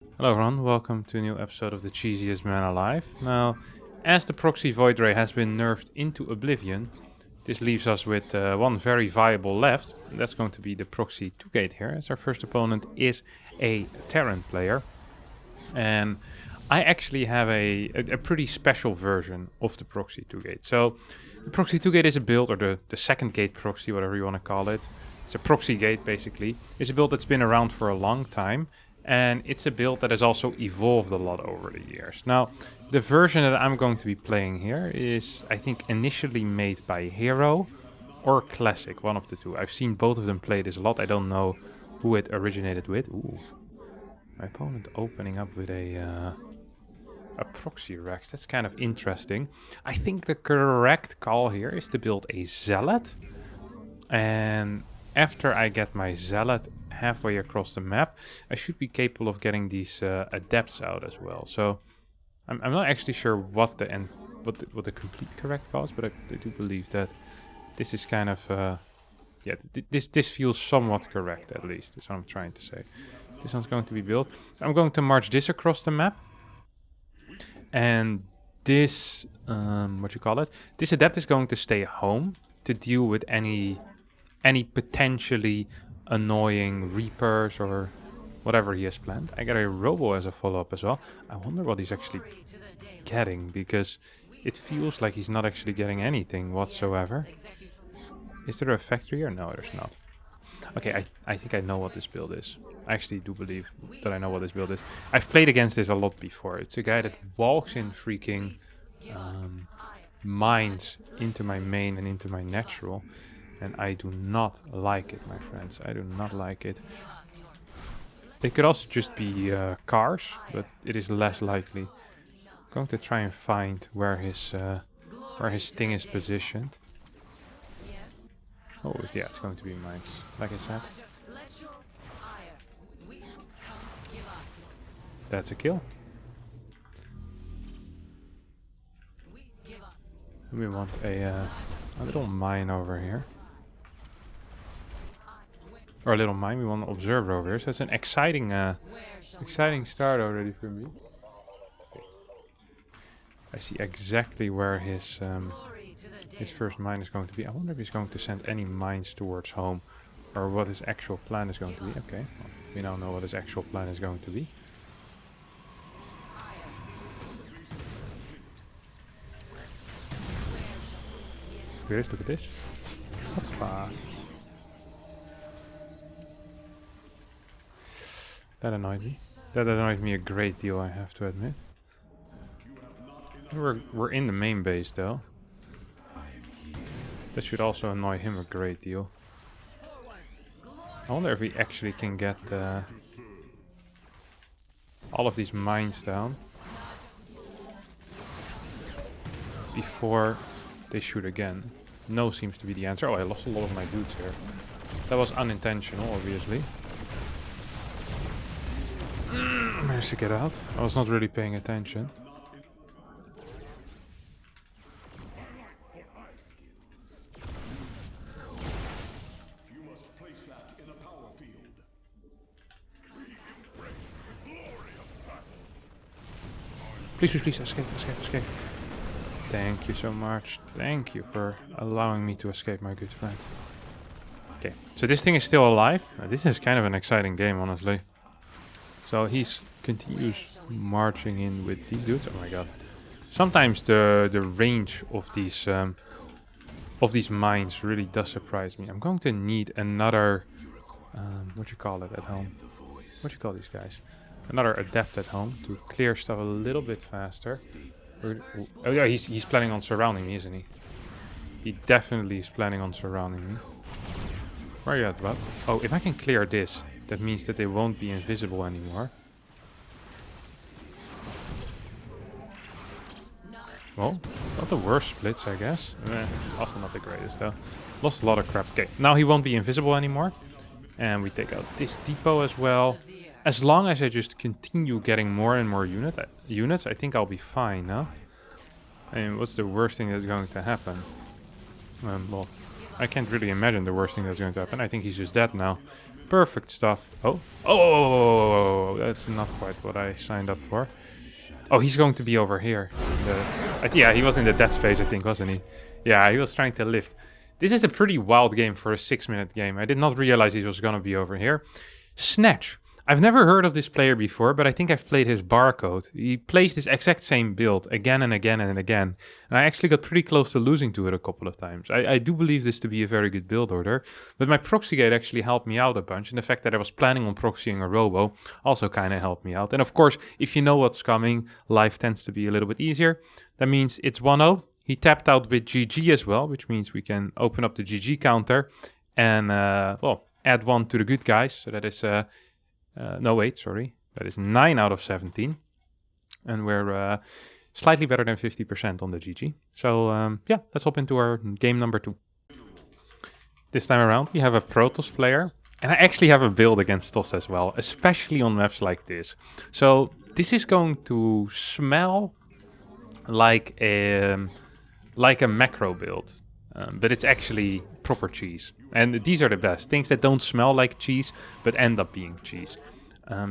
Hello everyone, welcome to a new episode of the Cheesiest Man Alive. Now, as the Proxy Void Ray has been nerfed into oblivion, this leaves us with one very viable left, and that's going to be the Proxy 2-gate here, as our first opponent is a Terran player. And I actually have a pretty special version of the Proxy 2-gate. So, the Proxy 2-gate is a build, or the second gate proxy, whatever you want to call it. It's a proxy gate, basically. It's a build that's been around for a long time. And it's a build that has also evolved a lot over the years. Now, the version that I'm going to be playing here is, I think, initially made by Hero or Classic, one of the two. I've seen both of them play this a lot. I don't know who it originated with. Ooh, my opponent opening up with a proxy Rex. That's kind of interesting. I think the correct call here is to build a Zealot. And after I get my Zealot halfway across the map, I should be capable of getting these adepts out as well. So I'm not actually sure what the complete correct call is, but I do believe that this is kind of this feels somewhat correct, at least. That's what I'm trying to say. This one's going to be built. I'm going to march this across the map, and this this adept is going to stay home to deal with any potentially annoying Reapers or whatever he has planned. I got a Robo as a follow-up as well. I wonder what he's actually getting, because it feels like he's not actually getting anything whatsoever. Is there a factory here? No, there's not. Okay, I think I know what this build is. I actually do believe that I know what this build is. I've played against this a lot before. It's a guy that walks in freaking mines into my main and into my natural. And I do not like it, my friends. I do not like it. It could also just be cars, but it is less likely. I'm going to try and find where his thing is positioned. Oh, yeah, it's going to be mines, like I said. That's a kill. We want a little mine over here. Or a little mine, we want an observer over here. So it's an exciting start already for me. I see exactly where his first mine is going to be. I wonder if he's going to send any mines towards home, or what his actual plan is going to be. Okay, well, we now know what his actual plan is going to be. Look at this. Hoppa. That annoyed me. That annoyed me a great deal, I have to admit. We're in the main base though. That should also annoy him a great deal. I wonder if we actually can get all of these mines down before they shoot again. No seems to be the answer. Oh, I lost a lot of my dudes here. That was unintentional, obviously. Managed to get out. I was not really paying attention. Please, please, please, escape, escape, escape. Thank you so much. Thank you for allowing me to escape, my good friend. Okay, so this thing is still alive. This is kind of an exciting game, honestly. So he's continues marching in with these dudes. Oh my god. Sometimes the range of these mines really does surprise me. I'm going to need another what you call it at home? What you call these guys? Another adept at home to clear stuff a little bit faster. Oh yeah, he's planning on surrounding me, isn't he? He definitely is planning on surrounding me. Where are you at, bud? Oh, if I can clear this, that means that they won't be invisible anymore. Well, not the worst splits, I guess. Also not the greatest, though. Lost a lot of crap. Okay, now he won't be invisible anymore. And we take out this depot as well. As long as I just continue getting more and more units, I think I'll be fine, no? And what's the worst thing that's going to happen? Well, I can't really imagine the worst thing that's going to happen. I think he's just dead now. Perfect stuff. Oh, that's not quite what I signed up for. Oh, he's going to be over here. Yeah, he was in the death phase, I think, wasn't he? Yeah, he was trying to lift. This is a pretty wild game for a 6-minute game. I did not realize he was going to be over here. Snatch. I've never heard of this player before, but I think I've played his barcode. He plays this exact same build again and again and again. And I actually got pretty close to losing to it a couple of times. I do believe this to be a very good build order. But my proxy gate actually helped me out a bunch. And the fact that I was planning on proxying a robo also kind of helped me out. And of course, if you know what's coming, life tends to be a little bit easier. That means it's 1-0. He tapped out with GG as well, which means we can open up the GG counter. And, well, add 1 to the good guys. So that is... no, wait, sorry. That is 9 out of 17. And we're slightly better than 50% on the GG. So, yeah, let's hop into our game number 2. This time around, we have a Protoss player. And I actually have a build against TOS as well, especially on maps like this. So, this is going to smell like a macro build. But it's actually proper cheese. And these are the best. Things that don't smell like cheese, but end up being cheese.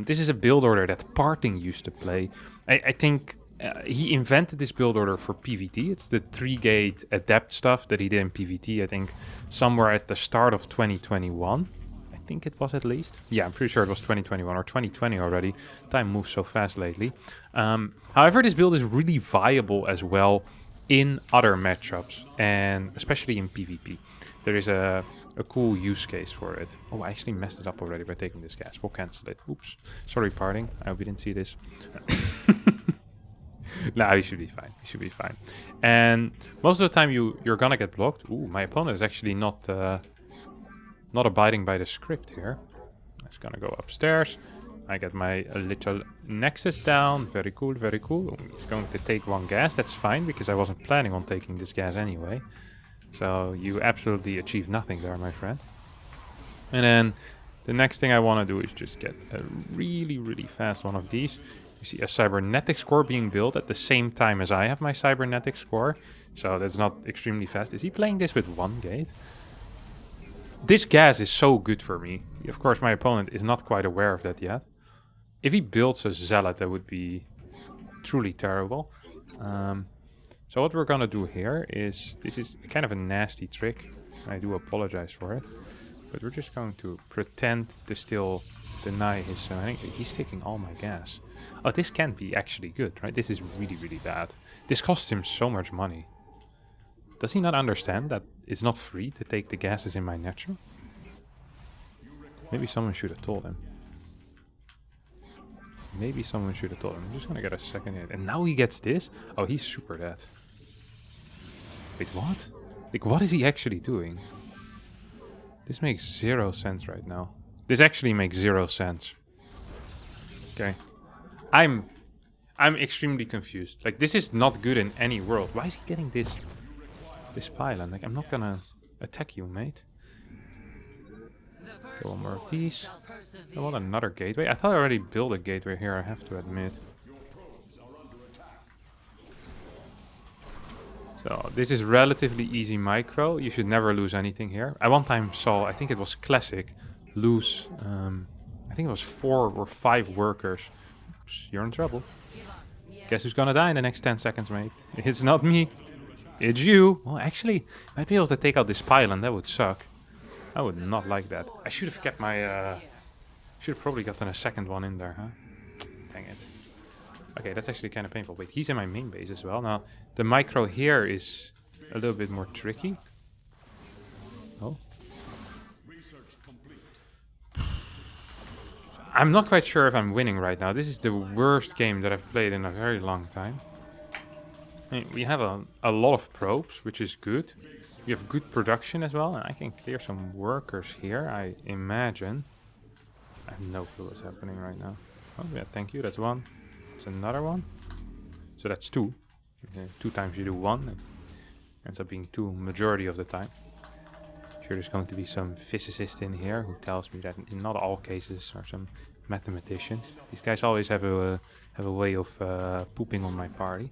This is a build order that Parting used to play. I think he invented this build order for PvT. It's the 3-gate adept stuff that he did in PvT, I think, somewhere at the start of 2021. I think it was at least. Yeah, I'm pretty sure it was 2021 or 2020 already. Time moves so fast lately. However, this build is really viable as well in other matchups, and especially in PvP. There is a cool use case for it. Oh, I actually messed it up already by taking this gas. We'll cancel it. Oops. Sorry, Parting. I hope you didn't see this. Nah, you should be fine. You should be fine. And most of the time you're gonna get blocked. Ooh, my opponent is actually not abiding by the script here. It's gonna go upstairs. I get my little nexus down. Very cool, very cool. He's going to take 1 gas. That's fine, because I wasn't planning on taking this gas anyway. So you absolutely achieve nothing there, my friend. And then the next thing I want to do is just get a really, really fast one of these. You see a cybernetic score being built at the same time as I have my cybernetic score. So that's not extremely fast. Is he playing this with 1 gate? This gas is so good for me. Of course, my opponent is not quite aware of that yet. If he builds a zealot, that would be truly terrible. So what we're gonna do here is, this is kind of a nasty trick. I do apologize for it. But we're just going to pretend to still deny his... I think he's taking all my gas. Oh, this can be actually good, right? This is really, really bad. This costs him so much money. Does he not understand that it's not free to take the gases in my natural? Maybe someone should have told him. Maybe someone should have told him. I'm just gonna get a second hit. And now he gets this? Oh, he's super dead. Wait, what? Like, what is he actually doing? This makes 0 sense right now. This actually makes 0 sense. Okay. I'm extremely confused. Like, this is not good in any world. Why is he getting this pylon? Like, I'm not gonna attack you, mate. Kill one more of these. I want another gateway. I thought I already built a gateway here, I have to admit. So, this is relatively easy micro. You should never lose anything here. I one time saw, I think it was Classic, lose, I think it was 4 or 5 workers. Oops, you're in trouble. Guess who's gonna die in the next 10 seconds, mate? It's not me. It's you. Well, actually, might be able to take out this pylon. That would suck. I would not like that. I should have kept my... should have probably gotten a second one in there, huh? Dang it. Okay, that's actually kind of painful. Wait, he's in my main base as well. Now, the micro here is a little bit more tricky. Oh. I'm not quite sure if I'm winning right now. This is the worst game that I've played in a very long time. I mean, we have a lot of probes, which is good. We have good production as well, and I can clear some workers here, I imagine. I have no clue what's happening right now. Oh, yeah, thank you. That's 1. That's another 1. So that's 2. 2 times you do 1. It ends up being 2 majority of the time. Sure, there's going to be some physicist in here who tells me that in not all cases are some mathematicians. These guys always have a way of pooping on my party.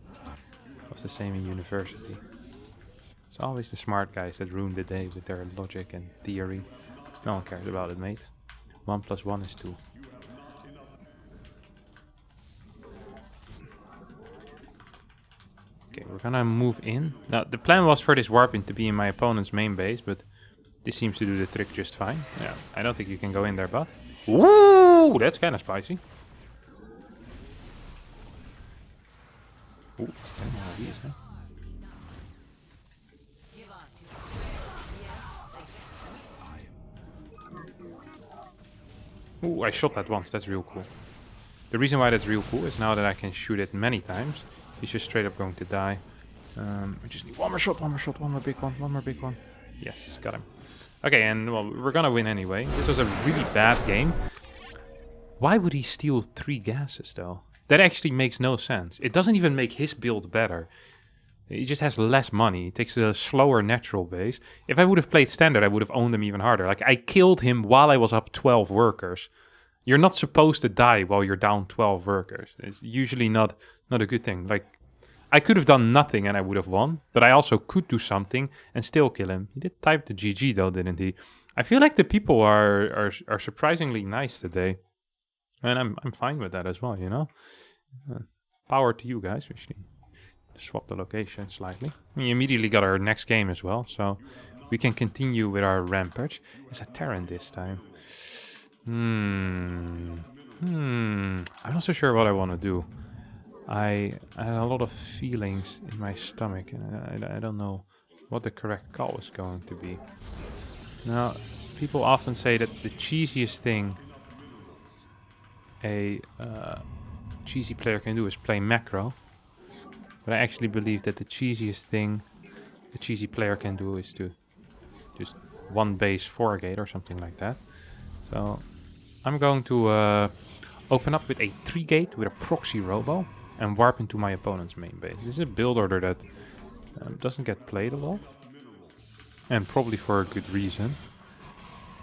It was the same in university. It's always the smart guys that ruin the day with their logic and theory. No one cares about it, mate. 1 plus 1 is 2. Okay, we're gonna move in. Now, the plan was for this warp in to be in my opponent's main base, but this seems to do the trick just fine. Yeah, I don't think you can go in there, but... Ooh, that's kind of spicy. Ooh, it's 10 of these, huh? Ooh, I shot that once. That's real cool. The reason why that's real cool is now that I can shoot it many times, he's just straight up going to die. I just need one more shot, one more big one. Yes, got him. Okay, and well, we're gonna win anyway. This was a really bad game. Why would he steal 3 gases, though? That actually makes no sense. It doesn't even make his build better. He just has less money. He takes a slower natural base. If I would have played standard, I would have owned him even harder. Like, I killed him while I was up 12 workers. You're not supposed to die while you're down 12 workers. It's usually not a good thing. Like, I could have done nothing and I would have won, but I also could do something and still kill him. He did type the GG though, didn't he? I feel like the people are surprisingly nice today. And I'm fine with that as well, you know? Power to you guys. We should swap the location slightly. We immediately got our next game as well, so we can continue with our rampage. It's a Terran this time. I'm not so sure what I want to do. I had a lot of feelings in my stomach, and I don't know what the correct call is going to be. Now, people often say that the cheesiest thing a cheesy player can do is play macro. But I actually believe that the cheesiest thing a cheesy player can do is to just 1 base 4 gate or something like that. So I'm going to open up with a 3 gate with a proxy robo and warp into my opponent's main base. This is a build order that doesn't get played a lot, and probably for a good reason.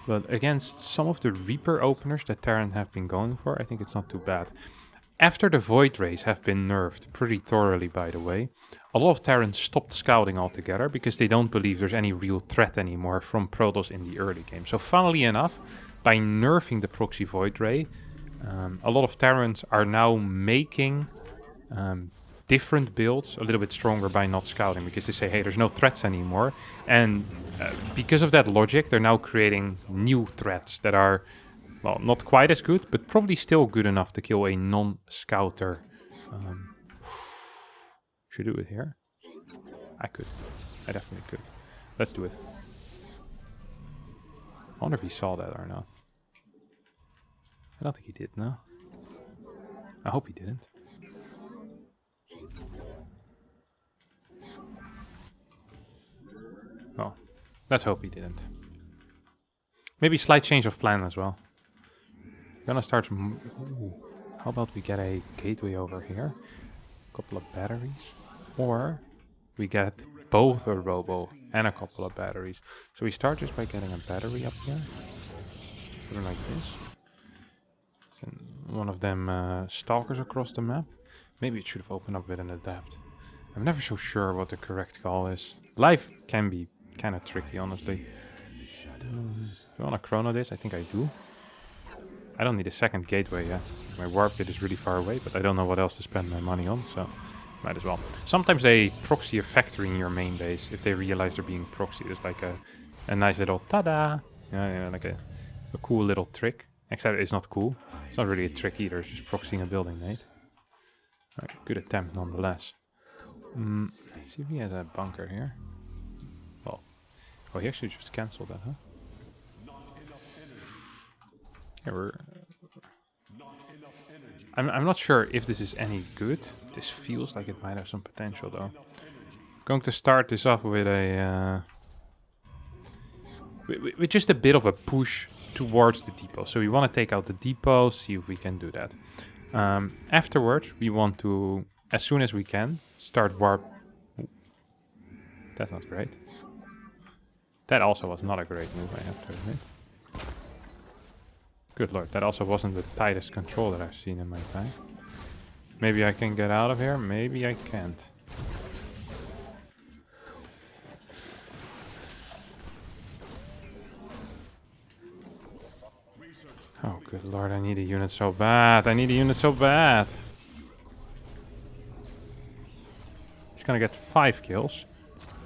But against some of the Reaper openers that Terran have been going for, I think it's not too bad. After the Void Rays have been nerfed pretty thoroughly, by the way, a lot of Terrans stopped scouting altogether because they don't believe there's any real threat anymore from Protoss in the early game. So funnily enough, by nerfing the Proxy Void Ray, a lot of Terrans are now making different builds a little bit stronger by not scouting, because they say, hey, there's no threats anymore. And because of that logic, they're now creating new threats that are, well, not quite as good, but probably still good enough to kill a non-scouter. Should I do it here? I could. I definitely could. Let's do it. I wonder if he saw that or not. I don't think he did, no. I hope he didn't. Well, let's hope he didn't. Maybe slight change of plan as well. We're gonna start from... Ooh, how about we get a gateway over here? A couple of batteries. Or we get both a robo and a couple of batteries. So we start just by getting a battery up here. Put it like this. And one of them stalkers across the map. Maybe it should have opened up with an adapt. I'm never so sure what the correct call is. Life can be kind of tricky, honestly. Do I want to chrono this? I think I do. I don't need a second gateway yet. My warp bit is really far away, but I don't know what else to spend my money on, so might as well. Sometimes they proxy a factory in your main base if they realize they're being proxied. It's like a nice little ta-da! Yeah, like a cool little trick. Except it's not cool. It's not really a trick either, it's just proxying a building, mate. Right, good attempt nonetheless. Let's see if he has a bunker here. Well, oh, he actually just cancelled that, huh? Yeah, I'm not sure if this is any good. This feels like it might have some potential, though. Going to start this off with a with just a bit of a push towards the depot. So we want to take out the depot, see if we can do that. Afterwards, we want to, as soon as we can, start warp. Ooh, that's not great. That also was not a great move, I have to admit. Good lord, that also wasn't the tightest control that I've seen in my time. Maybe I can get out of here, maybe I can't. Oh, good lord, I need a unit so bad. I need a unit so bad. He's gonna get 5 kills.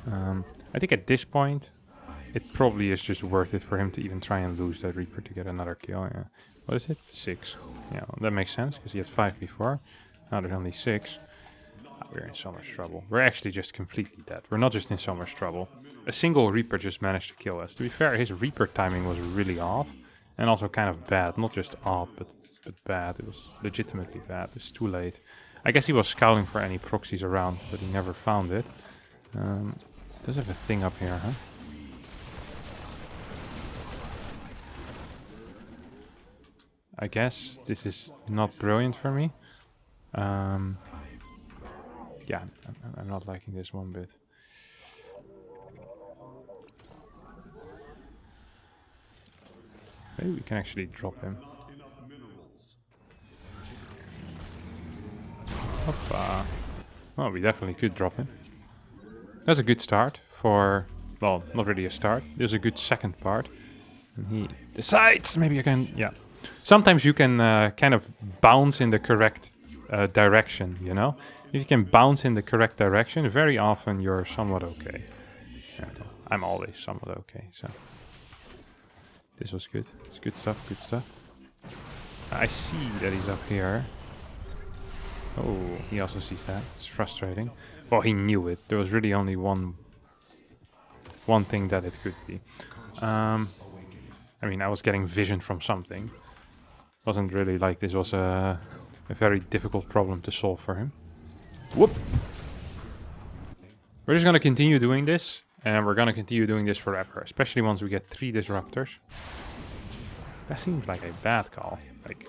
I think at this point, it probably is just worth it for him to even try and lose that Reaper to get another kill. Yeah. What is it? 6. Yeah, well, that makes sense because he had 5 before. Now there's only 6. We're in so much trouble. We're actually just completely dead. We're not just in so much trouble. A single Reaper just managed to kill us. To be fair, his Reaper timing was really odd. And also kind of bad. Not just odd, but bad. It was legitimately bad. It's too late. I guess he was scouting for any proxies around, but he never found it. Does have a thing up here, huh? I guess this is not brilliant for me. Yeah, I'm not liking this one bit. Maybe we can actually drop him. Hoppa. Well, we definitely could drop him. That's a good start for... Well, not really a start. There's a good second part. And he decides... Maybe I can... Yeah. Sometimes you can kind of bounce in the correct direction, you know? If you can bounce in the correct direction, very often you're somewhat okay. And I'm always somewhat okay, so... This was good. It's good stuff, good stuff. I see that he's up here. Oh, he also sees that. It's frustrating. Well, he knew it. There was really only one thing that it could be. I mean, I was getting vision from something. Wasn't really like this was a very difficult problem to solve for him. Whoop! We're just gonna continue doing this, and we're gonna continue doing this forever, especially once we get 3 disruptors. That seems like a bad call. Like,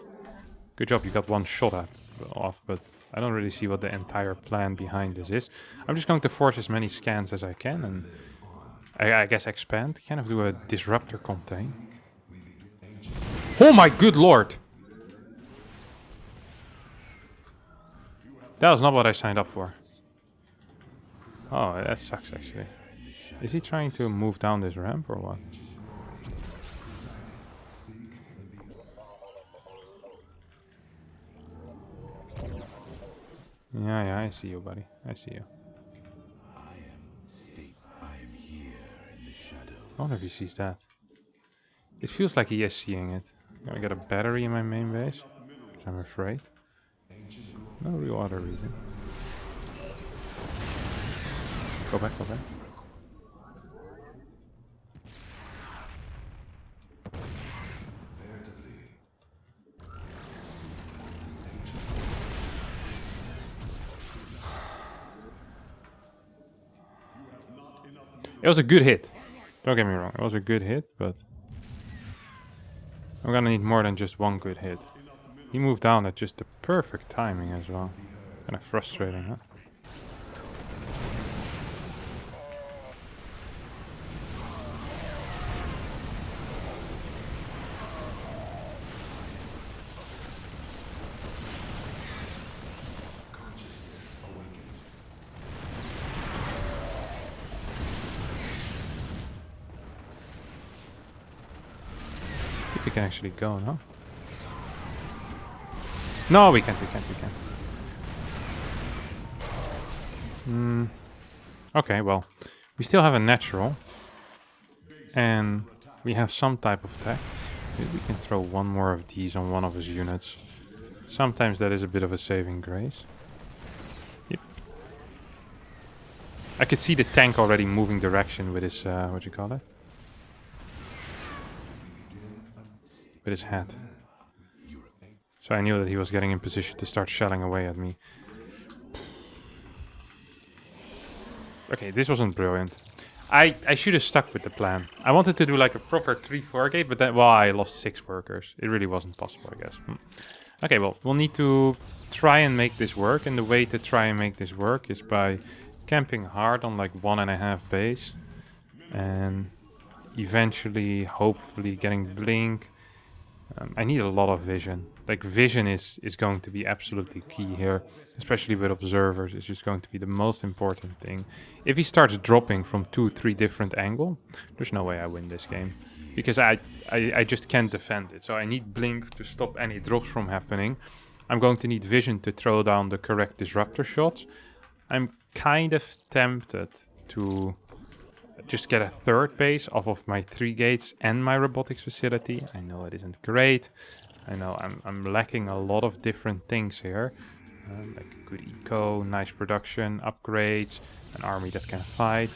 good job you got 1 shot off, but I don't really see what the entire plan behind this is. I'm just going to force as many scans as I can, and I guess expand. Kind of do a disruptor contain. Oh my good lord! That was not what I signed up for. Oh, that sucks actually. Is he trying to move down this ramp or what? Yeah, I see you, buddy. I see you. I wonder if he sees that. It feels like he is seeing it. I'm gonna get a battery in my main base, because I'm afraid. No real other reason. Go back, go back. It was a good hit. Don't get me wrong, it was a good hit, but I'm gonna need more than just 1 good hit. He moved down at just the perfect timing as well. Kind of frustrating, huh? I think we can actually go, no? No, we can't. Okay, well, we still have a natural. And we have some type of tech. Maybe we can throw 1 more of these on one of his units. Sometimes that is a bit of a saving grace. Yep. I could see the tank already moving direction with his, what you call it? With his hat. So I knew that he was getting in position to start shelling away at me. Okay, this wasn't brilliant. I should have stuck with the plan. I wanted to do like a proper 3-4 gate, but then, well, I lost 6 workers. It really wasn't possible, I guess. Okay, well, we'll need to try and make this work. And the way to try and make this work is by camping hard on like 1.5 base. And eventually, hopefully, getting blink. I need a lot of vision. Like, vision is going to be absolutely key here. Especially with observers, it's just going to be the most important thing. If he starts dropping from 2-3 different angles, there's no way I win this game. because I just can't defend it. So I need Blink to stop any drops from happening. I'm going to need Vision to throw down the correct disruptor shots. I'm kind of tempted to just get a third base off of my 3 gates and my robotics facility. I know it isn't great. I know I'm lacking a lot of different things here. Like a good eco, nice production, upgrades, an army that can fight.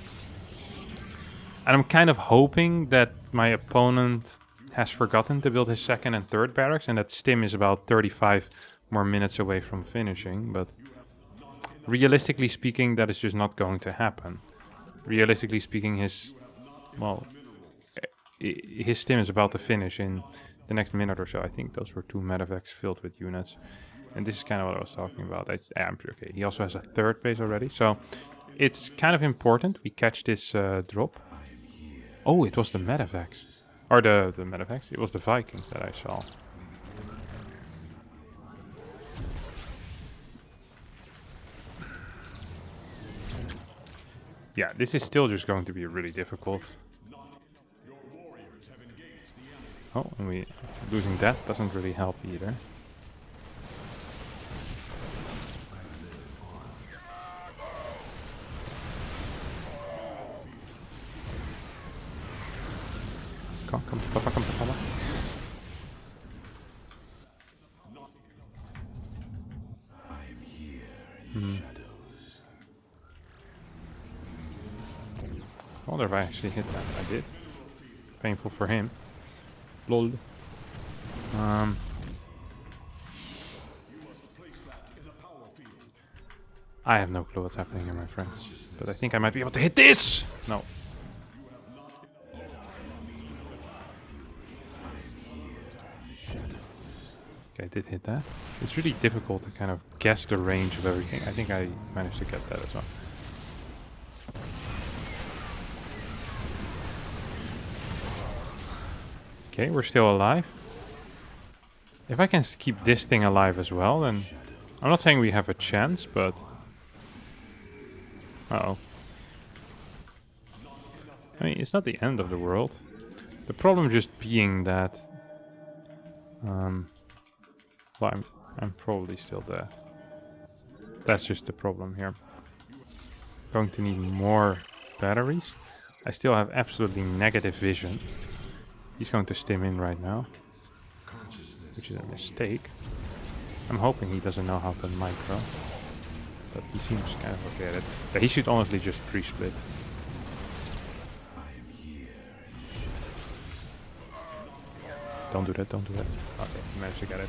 And I'm kind of hoping that my opponent has forgotten to build his second and third barracks, and that Stim is about 35 more minutes away from finishing. But realistically speaking, that is just not going to happen. Realistically speaking, his Stim is about to finish in the next minute or so. I think those were 2 medevacs filled with units. And this is kind of what I was talking about. I'm okay. He also has a third base already. So it's kind of important we catch this drop. Oh, it was the medevacs. Or the medevacs. It was the Vikings that I saw. Yeah, this is still just going to be really difficult. Oh, and losing that doesn't really help either. Come to Papa, come to Papa. I wonder if I actually hit that. I did. Painful for him. Lol. I have no clue what's happening here, my friends. But I think I might be able to hit this! No. Okay, I did hit that. It's really difficult to kind of guess the range of everything. I think I managed to get that as well. Okay, we're still alive. If I can keep this thing alive as well, then... I'm not saying we have a chance, but... Uh-oh. I mean, it's not the end of the world. The problem just being that... well, I'm probably still dead. That's just the problem here. Going to need more batteries. I still have absolutely negative vision. He's going to stim in right now, which is a mistake. I'm hoping he doesn't know how to micro, but he seems kind of okay at it. But he should honestly just pre-split. Don't do that, don't do that. Okay, he managed to get it.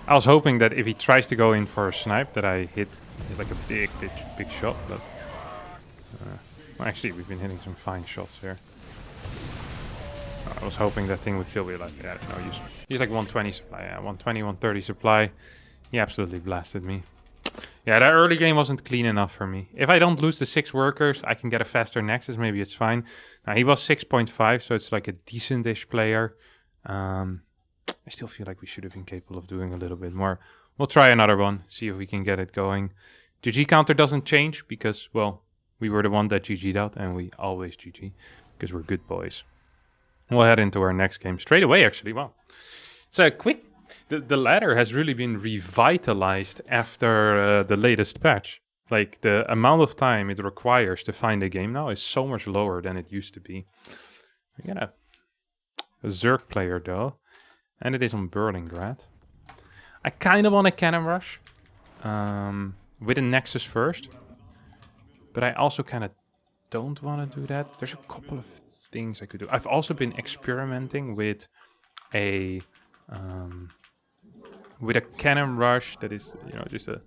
I was hoping that if he tries to go in for a snipe, that I hit like a big shot, but... well, actually, we've been hitting some fine shots here. I was hoping that thing would still be like, yeah, no use. He's like 120 supply, yeah, 120, 130 supply. He absolutely blasted me. Yeah, that early game wasn't clean enough for me. If I don't lose the 6 workers, I can get a faster Nexus, maybe it's fine. Now, he was 6.5, so it's like a decent-ish player. I still feel like we should have been capable of doing a little bit more. We'll try another one, see if we can get it going. GG counter doesn't change because, well, we were the one that GG'd out, and we always GG because we're good boys. We'll head into our next game straight away, actually. Wow. So quick, the ladder has really been revitalized after the latest patch. Like, the amount of time it requires to find a game now is so much lower than it used to be. We got a Zerg player, though. And it is on Berlingrad. I kind of want a cannon rush. With a Nexus first. But I also kind of don't want to do that. There's a couple of things I could do. I've also been experimenting with a cannon rush that is, you know, just a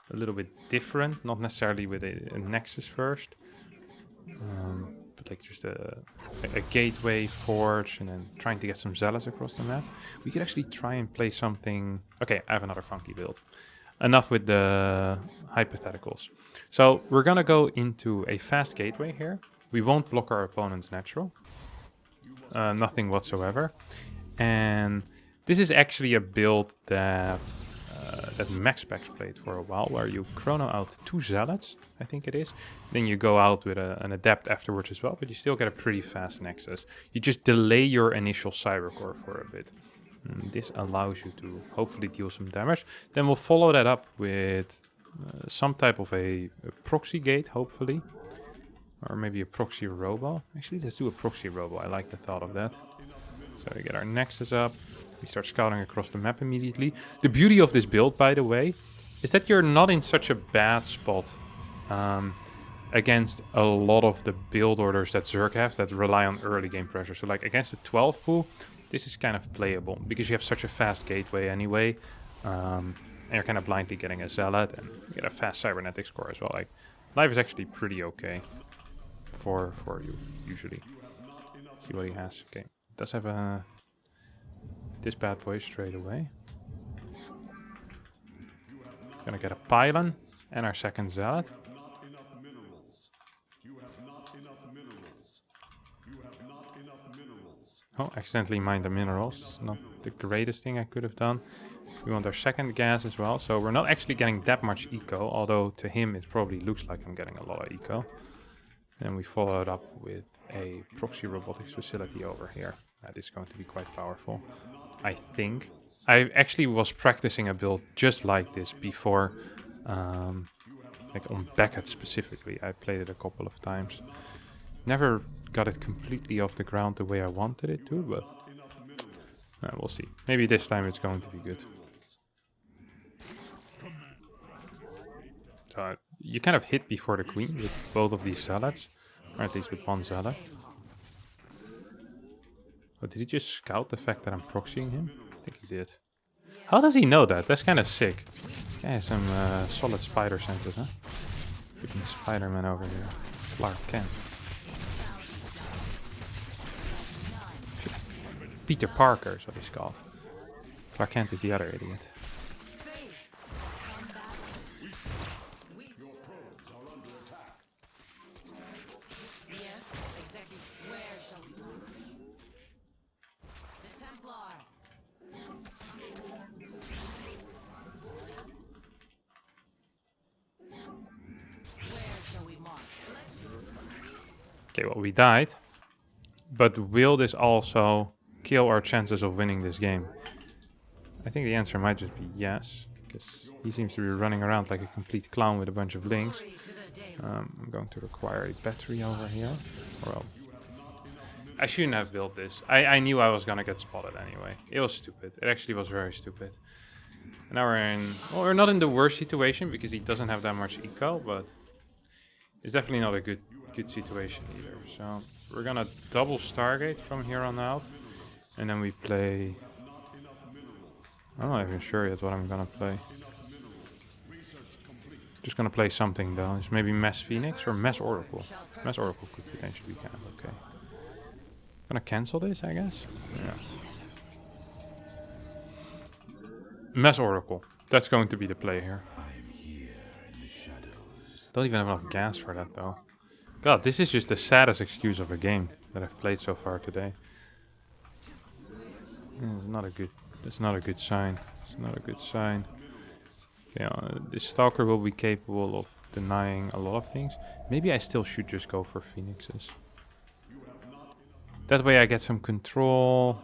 little bit different. Not necessarily with a Nexus first. But like just a gateway forge and then trying to get some zealots across the map. We could actually try and play something... Okay, I have another funky build. Enough with the hypotheticals. So we're gonna go into a fast gateway here. We won't block our opponent's natural. Nothing whatsoever. And this is actually a build that that max specs played for a while, where you chrono out 2 zealots, I think it is. Then you go out with an adept afterwards as well, but you still get a pretty fast nexus. You just delay your initial cybercore for a bit. And this allows you to hopefully deal some damage. Then we'll follow that up with some type of a proxy gate, hopefully. Or maybe a proxy robo. Actually, let's do a proxy robo. I like the thought of that. So we get our nexus up. We start scouting across the map immediately. The beauty of this build, by the way, is that you're not in such a bad spot against a lot of the build orders that Zerg have that rely on early game pressure. So like against the 12 pool, this is kind of playable because you have such a fast gateway anyway. And you're kind of blindly getting a zealot and you get a fast cybernetic score as well. Like, life is actually pretty okay for you, usually. Let's see what he has. Okay, does have a... this bad boy straight away. Gonna get a pylon and our second zealot. Oh, accidentally mined the minerals. Not the greatest thing I could have done. We want our second gas as well, so we're not actually getting that much eco, although to him it probably looks like I'm getting a lot of eco. And we follow it up with a proxy robotics facility over here. That is going to be quite powerful, I think. I actually was practicing a build just like this before, like on Beckett specifically. I played it a couple of times. Never got it completely off the ground the way I wanted it to, but we'll see. Maybe this time it's going to be good. So you kind of hit before the queen with both of these zealots, or at least with one zealot. Oh, did he just scout the fact that I'm proxying him? I think he did. How does he know that? That's kind of sick. This guy has some solid spider senses, huh? Freaking Spider-Man over here. Clark Kent. Peter Parker is what he's called. Clark Kent is the other idiot. Okay, well, we died. But will this also kill our chances of winning this game? I think the answer might just be yes, because he seems to be running around like a complete clown with a bunch of links. I'm going to require a battery over here. Well, I shouldn't have built this. I knew I was gonna get spotted anyway. It was stupid. It actually was very stupid. And now we're in... well, we're not in the worst situation because he doesn't have that much eco, but it's definitely not a good situation either. So we're gonna double Stargate from here on out, and then we play... I'm not even sure yet what I'm gonna play. Just gonna play something though. It's maybe Mass Phoenix or Mass Oracle. Mass Oracle could potentially be kind of okay. Gonna cancel this, I guess? Yeah. Mass Oracle. That's going to be the play here. Don't even have enough gas for that though. God, this is just the saddest excuse of a game that I've played so far today. It's not a good... that's not a good sign. It's not a good sign. Okay, this Stalker will be capable of denying a lot of things. Maybe I still should just go for Phoenixes. That way I get some control.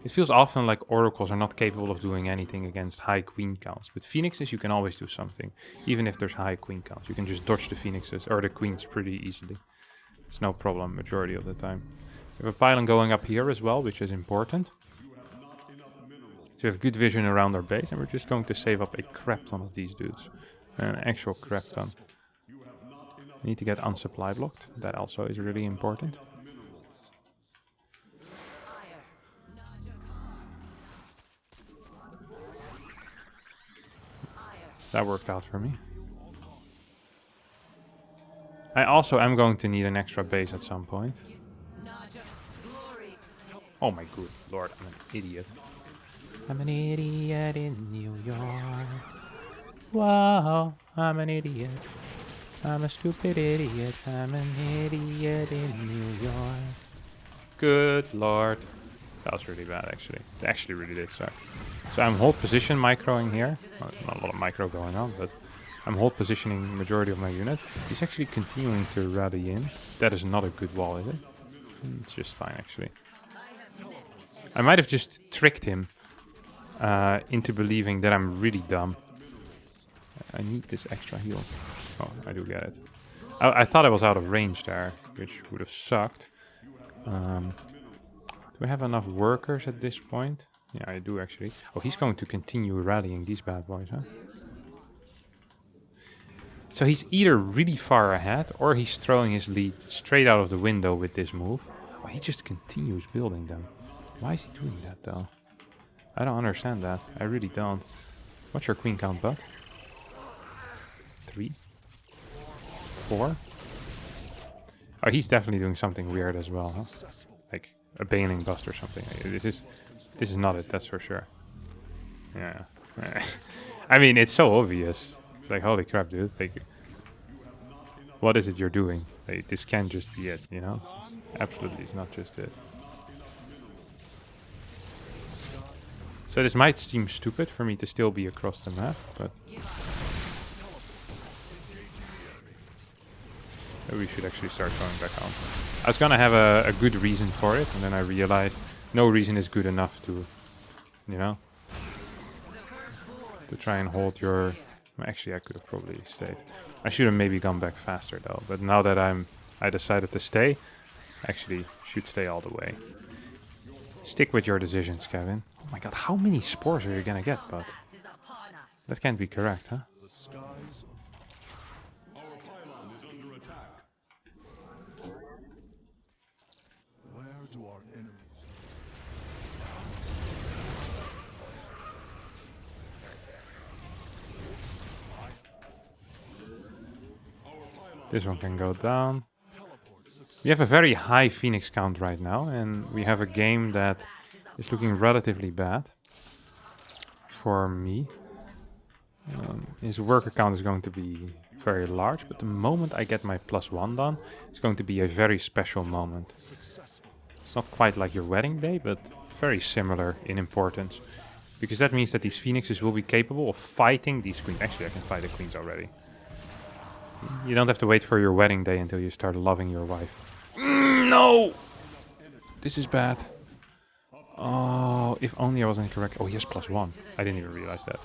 It feels often like Oracles are not capable of doing anything against high queen counts. But Phoenixes you can always do something. Even if there's high queen counts. You can just dodge the Phoenixes or the queens pretty easily. It's no problem majority of the time. We have a pylon going up here as well, which is important. So we have good vision around our base, and we're just going to save up a crap ton of these dudes. An actual crap ton. We need to get unsupply blocked. That also is really important. That worked out for me. I also am going to need an extra base at some point. Oh my good lord, I'm an idiot. I'm an idiot in New York. Wow, I'm an idiot. I'm a stupid idiot. I'm an idiot in New York. Good lord. That was really bad, actually. It actually really did suck. So I'm hold position microing here. Well, not a lot of micro going on, but I'm hold positioning majority of my units. He's actually continuing to rally in. That is not a good wall, is it? It's just fine, actually. I might have just tricked him into believing that I'm really dumb. I need this extra heal. Oh, I do get it. I thought I was out of range there, which would have sucked. Do we have enough workers at this point? Yeah, I do actually. Oh, he's going to continue rallying these bad boys, huh? So he's either really far ahead, or he's throwing his lead straight out of the window with this move. Oh, he just continues building them. Why is he doing that, though? I don't understand that. I really don't. What's your queen count, bud? 3? 4? Oh, he's definitely doing something weird as well, huh? Like a baneling bust or something. This is not it, that's for sure. Yeah. I mean, it's so obvious. It's like, holy crap, dude. Like, what is it you're doing? Like, this can't just be it, you know? Absolutely, it's not just it. So this might seem stupid for me to still be across the map, but we should actually start going back home. I was gonna have a good reason for it, and then I realized no reason is good enough to, you know, to try and hold your... Well, actually, I could have probably stayed. I should have maybe gone back faster though, but now that I decided to stay, I actually should stay all the way. Stick with your decisions, Kevin. Oh my god, how many spores are you gonna get, bud? That can't be correct, huh? This one can go down. We have a very high Phoenix count right now, and we have a game that is looking relatively bad for me. His worker count is going to be very large, but the moment I get my +1 done, it's going to be a very special moment. It's not quite like your wedding day, but very similar in importance. Because that means that these Phoenixes will be capable of fighting these queens. Actually, I can fight the queens already. You don't have to wait for your wedding day until you start loving your wife. No! This is bad. Oh, if only I was incorrect. Oh, he has +1. I didn't even realize that.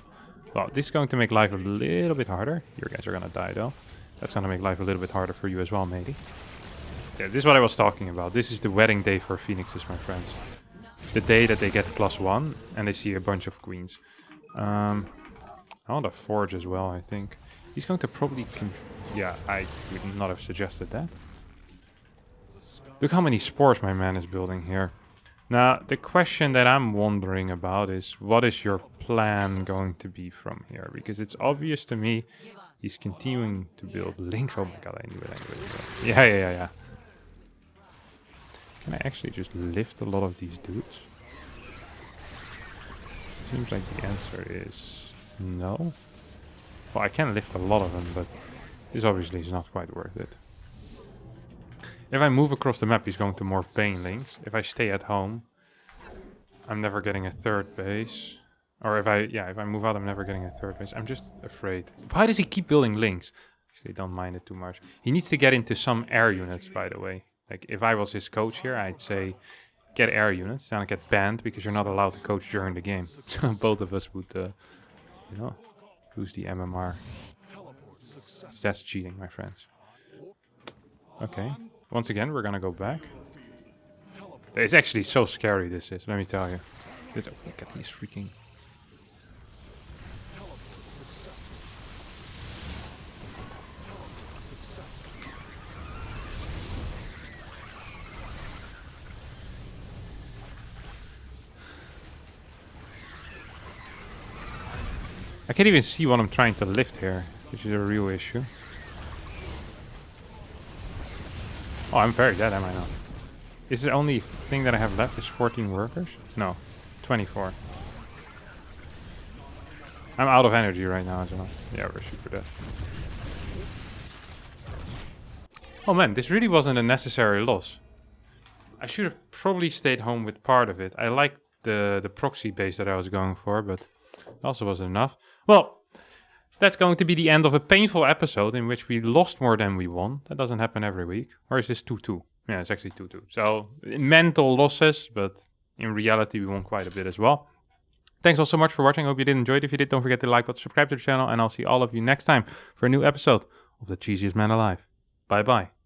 Well, this is going to make life a little bit harder. You guys are gonna die though. That's gonna make life a little bit harder for you as well, matey. Yeah, this is what I was talking about. This is the wedding day for Phoenixes, my friends. The day that they get +1 and they see a bunch of queens. I want a forge as well, I think. He's going to probably... Yeah, I would not have suggested that. Look how many spores my man is building here. Now, the question that I'm wondering about is, what is your plan going to be from here? Because it's obvious to me he's continuing to build links. Oh my god, I knew it. Yeah. Can I actually just lift a lot of these dudes? Seems like the answer is no. Well, I can lift a lot of them, but this obviously is not quite worth it. If I move across the map, he's going to morph banelings. If I stay at home, I'm never getting a third base. Or if I move out, I'm never getting a third base. I'm just afraid. Why does he keep building links? Actually, don't mind it too much. He needs to get into some air units, by the way. Like, if I was his coach here, I'd say, get air units. Don't get banned, because you're not allowed to coach during the game. So both of us would, you know, lose the MMR. That's cheating, my friends. Okay. Once again, we're gonna go back. It's actually so scary, this is, let me tell you. Look at these freaking... I can't even see what I'm trying to lift here, which is a real issue. Oh, I'm very dead, am I not? Is the only thing that I have left is 14 workers? No, 24. I'm out of energy right now as well. Yeah, we're super dead. Oh man, this really wasn't a necessary loss. I should have probably stayed home with part of it. I liked the proxy base that I was going for, but it also wasn't enough. Well, that's going to be the end of a painful episode in which we lost more than we won. That doesn't happen every week. Or is this 2-2? Yeah, it's actually 2-2. So, mental losses, but in reality, we won quite a bit as well. Thanks all so much for watching. I hope you did enjoy it. If you did, don't forget to like button, subscribe to the channel, and I'll see all of you next time for a new episode of the Cheesiest Man Alive. Bye-bye.